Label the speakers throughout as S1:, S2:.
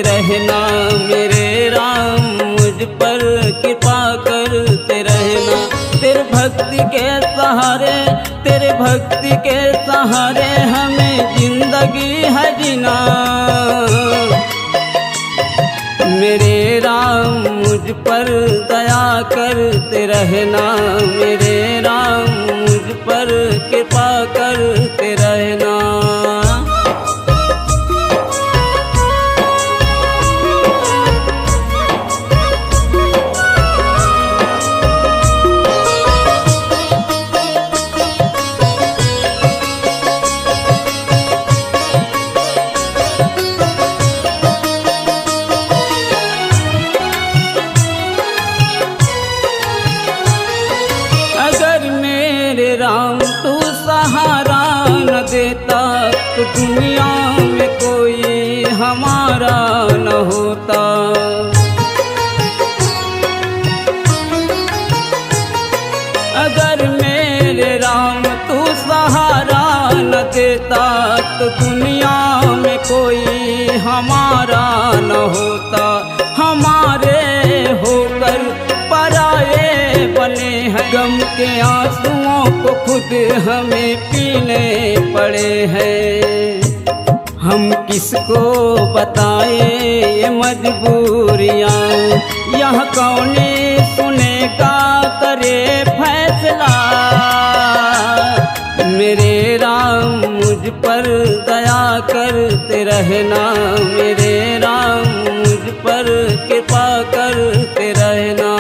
S1: रहना मेरे राम, मुझ पर कृपा करते रहना। तेरे भक्ति के सहारे, तेरे भक्ति के सहारे हमें जिंदगी है जीना। मेरे राम मुझ पर दया करते रहना, मेरे राम मुझ पर कृपा करते रहना। राम तू सहारा न देता तो दुनिया में कोई हमारा न होता। अगर मेरे राम तू सहारा न देता तो दुनिया में कोई हमारा न होता। हमारे होकर पराए बने हैं, गम के आंसुओं को खुद हमें पीने पड़े हैं। हम किसको बताए ये मजबूरियाँ, यह कौन सुनेगा करे फैसला। मेरे राम मुझ पर दया करते रहना, मेरे राम मुझ पर कृपा करते रहना।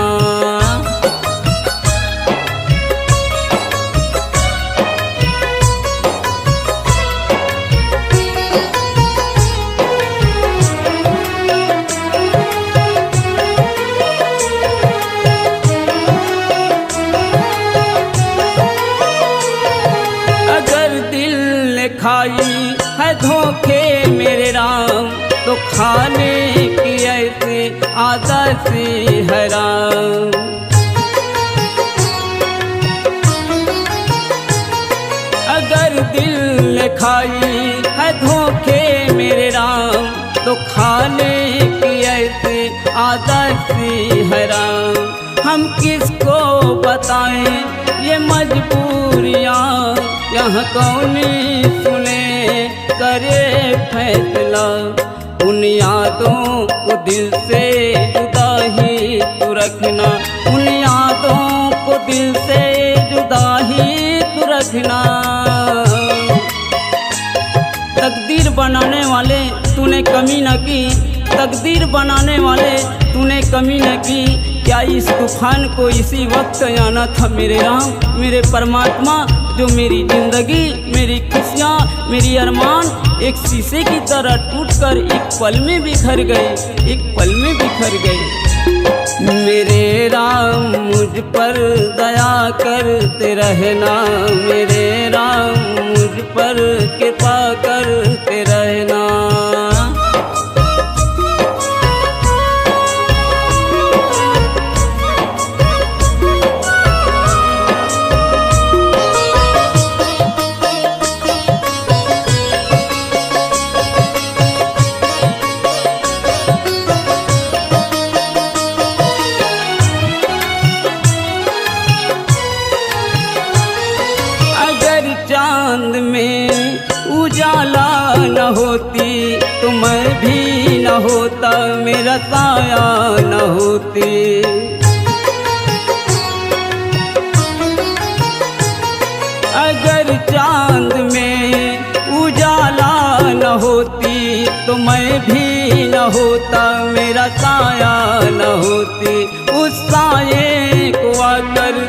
S1: खाई है धोखे मेरे राम तो खाने की ऐसी आदत सी है राम। अगर दिल ने खाई है धोखे मेरे राम तो खाने की ऐसी आदत सी है राम। हम किसको बताएं ये मजबूरियाँ, यहाँ कौन सुने करे फैसला। उन यादों को दिल से जुदा ही तू रखना, उन यादों को दिल से जुदा ही तू रखना। तकदीर बनाने वाले तूने कमी न की, तकदीर बनाने वाले तूने कमी न की। क्या इस तूफान को इसी वक्त आना था मेरे राम, मेरे परमात्मा। जो मेरी जिंदगी, मेरी खुशियाँ, मेरी अरमान एक शीशे की तरह टूटकर एक पल में बिखर गए, एक पल में बिखर गए। मेरे राम मुझ पर दया करते रहना, मेरे राम मुझ पर कृपा करते रहना। चांद में उजाला न होती तो मैं भी न होता, मेरा साया न होती। अगर चांद में उजाला न होती तो मैं भी न होता, मेरा साया न होती। उस साये को आकर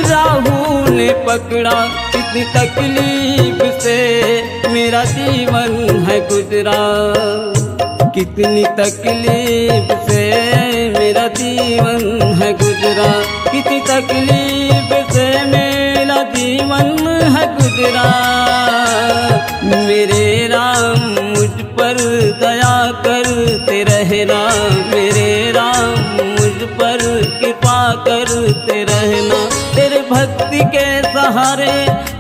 S1: राहु ने पकड़ा, कितनी तकलीफ से मेरा जीवन है गुजरा। कितनी तकलीफ से मेरा जीवन है गुजरा, कितनी तकलीफ से मेरा जीवन है गुजरा। मेरे राम मुझ पर दया करते रहना, मेरे राम मुझ पर कृपा करते रहना। तेरे भक्ति के सहारे,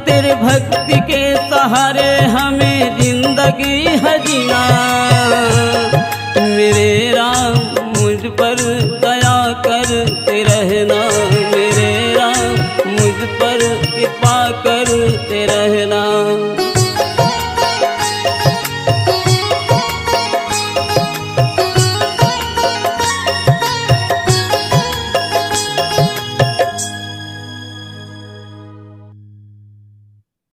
S1: तेरे भक्ति के सहारे हमें जिंदगी है जीना।